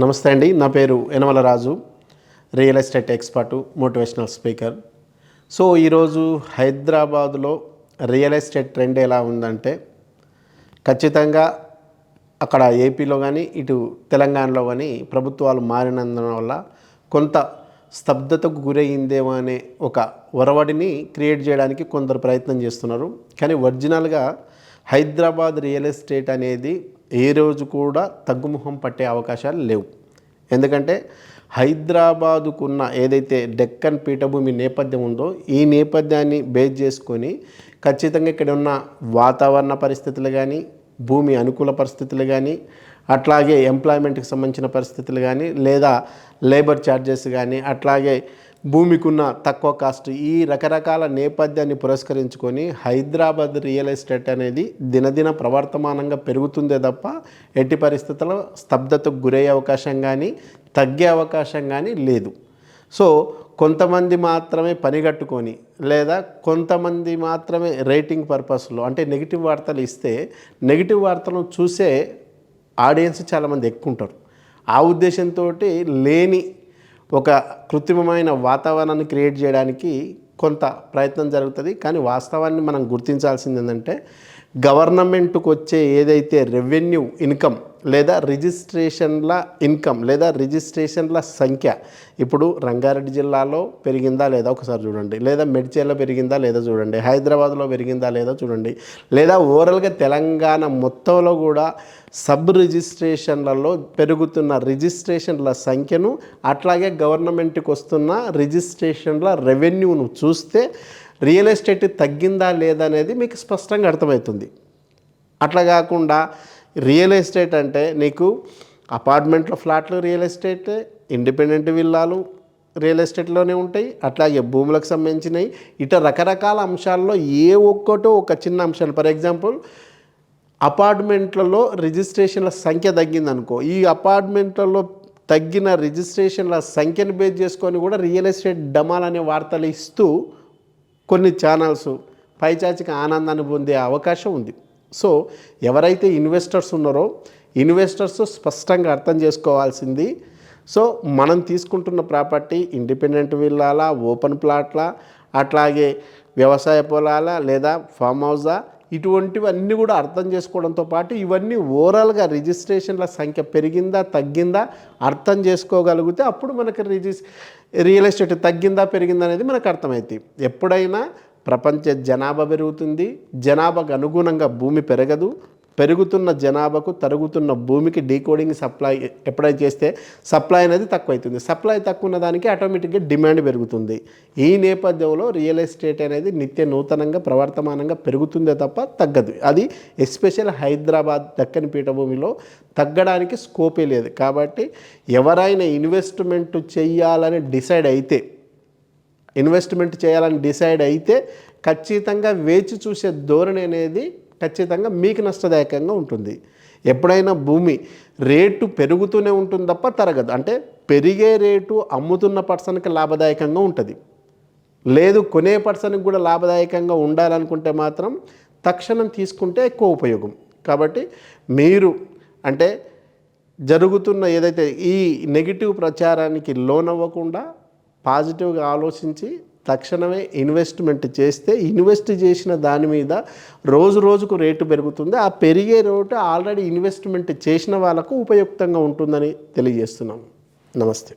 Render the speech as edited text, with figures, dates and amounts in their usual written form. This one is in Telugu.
నమస్తే అండి. నా పేరు Yanamala Raju, real estate expert, motivational speaker. So ఈరోజు హైదరాబాదులో రియల్ ఎస్టేట్ ట్రెండ్ ఎలా ఉందంటే, ఖచ్చితంగా అక్కడ ఏపీలో కానీ ఇటు తెలంగాణలో కానీ ప్రభుత్వాలు మారినందున వల్ల కొంత స్తబ్దతకు గురయ్యిందేమో అనే ఒక ఒరవడిని క్రియేట్ చేయడానికి కొందరు ప్రయత్నం చేస్తున్నారు. కానీ ఒరిజినల్గా హైదరాబాద్ రియల్ ఎస్టేట్ అనేది ఏ రోజు కూడా తగ్గుముఖం పట్టే అవకాశాలు లేవు. ఎందుకంటే హైదరాబాదుకున్న ఏదైతే డెక్కన్ పీఠభూమి నేపథ్యం ఉందో ఈ నేపథ్యాన్ని బేస్ చేసుకొని ఖచ్చితంగా ఇక్కడ ఉన్న వాతావరణ పరిస్థితులు కానీ, భూమి అనుకూల పరిస్థితులు కానీ, అట్లాగే ఎంప్లాయ్మెంట్కి సంబంధించిన పరిస్థితులు కానీ, లేదా లేబర్ ఛార్జెస్ కానీ, అట్లాగే భూమికి ఉన్న తక్కువ కాస్ట్, ఈ రకరకాల నేపథ్యాన్ని పురస్కరించుకొని హైదరాబాద్ రియల్ ఎస్టేట్ అనేది దినదిన ప్రవర్తమానంగా పెరుగుతుందే తప్ప ఎట్టి పరిస్థితుల్లో స్తబ్దతకు గురయ్యే అవకాశం కానీ తగ్గే అవకాశం కానీ లేదు. సో కొంతమంది మాత్రమే పనిగట్టుకొని, లేదా కొంతమంది మాత్రమే రేటింగ్ పర్పస్లో అంటే నెగిటివ్ వార్తలు ఇస్తే నెగిటివ్ వార్తలను చూసే ఆడియన్స్ చాలామంది ఎక్కువ ఉంటారు. ఆ ఉద్దేశంతో లేని ఒక కృత్రిమమైన వాతావరణాన్ని క్రియేట్ చేయడానికి కొంత ప్రయత్నం జరుగుతుంది. కానీ వాస్తవాన్ని మనం గుర్తించాల్సింది ఏంటంటే, గవర్నమెంట్కు వచ్చే ఏదైతే రెవెన్యూ ఇన్కమ్ లేదా రిజిస్ట్రేషన్ల ఇన్కమ్ లేదా రిజిస్ట్రేషన్ల సంఖ్య ఇప్పుడు రంగారెడ్డి జిల్లాలో పెరిగిందా లేదా ఒకసారి చూడండి, లేదా మెడ్చేలో పెరిగిందా లేదా చూడండి, హైదరాబాద్లో పెరిగిందా లేదా చూడండి, లేదా ఓవరాల్గా తెలంగాణ మొత్తంలో కూడా సబ్ రిజిస్ట్రేషన్లలో పెరుగుతున్న రిజిస్ట్రేషన్ల సంఖ్యను, అట్లాగే గవర్నమెంట్కి వస్తున్న రిజిస్ట్రేషన్ల రెవెన్యూను చూస్తే రియల్ ఎస్టేట్ తగ్గిందా లేదా అనేది మీకు స్పష్టంగా అర్థమవుతుంది. అట్లా కాకుండా రియల్ ఎస్టేట్ అంటే నీకు అపార్ట్మెంట్లో ఫ్లాట్లు రియల్ ఎస్టేట్, ఇండిపెండెంట్ విల్లాలు రియల్ ఎస్టేట్లోనే ఉంటాయి, అట్లాగే భూములకు సంబంధించినవి, ఇట రకరకాల అంశాల్లో ఏ ఒక్కటో ఒక చిన్న అంశాలు. ఫర్ ఎగ్జాంపుల్ అపార్ట్మెంట్లలో రిజిస్ట్రేషన్ల సంఖ్య తగ్గిందనుకో, ఈ అపార్ట్మెంట్లలో తగ్గిన రిజిస్ట్రేషన్ల సంఖ్యను బేస్ చేసుకొని కూడా రియల్ ఎస్టేట్ డమాల్ అనే వార్తలు ఇస్తూ కొన్ని ఛానల్స్ పైచాచిక ఆనందాన్ని పొందే అవకాశం ఉంది. సో ఎవరైతే ఇన్వెస్టర్స్ ఉన్నారో ఇన్వెస్టర్స్ స్పష్టంగా అర్థం చేసుకోవాల్సింది, సో మనం తీసుకుంటున్న ప్రాపర్టీ ఇండిపెండెంట్ విల్లాలా, ఓపెన్ ప్లాట్లా, అట్లాగే వ్యవసాయ పొలాలా లేదా ఫామ్ హౌజా, ఇటువంటివన్నీ కూడా అర్థం చేసుకోవడంతో పాటు ఇవన్నీ ఓవరాల్గా రిజిస్ట్రేషన్ల సంఖ్య పెరిగిందా తగ్గిందా అర్థం చేసుకోగలిగితే అప్పుడు మనకు రియల్ ఎస్టేట్ తగ్గిందా పెరిగిందా అనేది మనకు అర్థమవుతుంది. ఎప్పుడైనా ప్రపంచ జనాభా పెరుగుతుంది, జనాభాకు అనుగుణంగా భూమి పెరగదు, పెరుగుతున్న జనాభాకు తరుగుతున్న భూమికి డీకోడింగ్ సప్లై ఎప్పుడైతే చేస్తే సప్లై అనేది తక్కువ అవుతుంది. సప్లై తక్కువ ఉన్న దానికి ఆటోమేటిక్గా డిమాండ్ పెరుగుతుంది. ఈ నేపథ్యంలో రియల్ ఎస్టేట్ అనేది నిత్య నూతనంగా ప్రవర్తమానంగా పెరుగుతుందే తప్ప తగ్గదు. అది ఎస్పెషల్ హైదరాబాద్ దక్కన్ పీఠభూమిలో తగ్గడానికి స్కోపే లేదు. కాబట్టి ఎవరైనా ఇన్వెస్ట్మెంట్ చేయాలని డిసైడ్ అయితే ఖచ్చితంగా వేచి చూసే ధోరణి అనేది ఖచ్చితంగా మీకు నష్టదాయకంగా ఉంటుంది. ఎప్పుడైనా భూమి రేటు పెరుగుతూనే ఉంటుంది తప్ప తరగదు. అంటే పెరిగే రేటు అమ్ముతున్న పర్సన్కి లాభదాయకంగా ఉంటుంది. లేదు కొనే పర్సన్కి కూడా లాభదాయకంగా ఉండాలనుకుంటే మాత్రం తక్షణం తీసుకుంటే ఎక్కువ ఉపయోగం. కాబట్టి మీరు అంటే జరుగుతున్న ఏదైతే ఈ నెగిటివ్ ప్రచారానికి లోనవ్వకుండా పాజిటివ్గా ఆలోచించి తక్షణమే ఇన్వెస్ట్మెంట్ చేస్తే ఇన్వెస్ట్ చేసిన దాని మీద రోజు రోజుకు రేటు పెరుగుతుంది. ఆ పెరిగే రేటు ఆల్రెడీ ఇన్వెస్ట్మెంట్ చేసిన వాళ్ళకు ఉపయుక్తంగా ఉంటుందని తెలియజేస్తున్నాను. నమస్తే.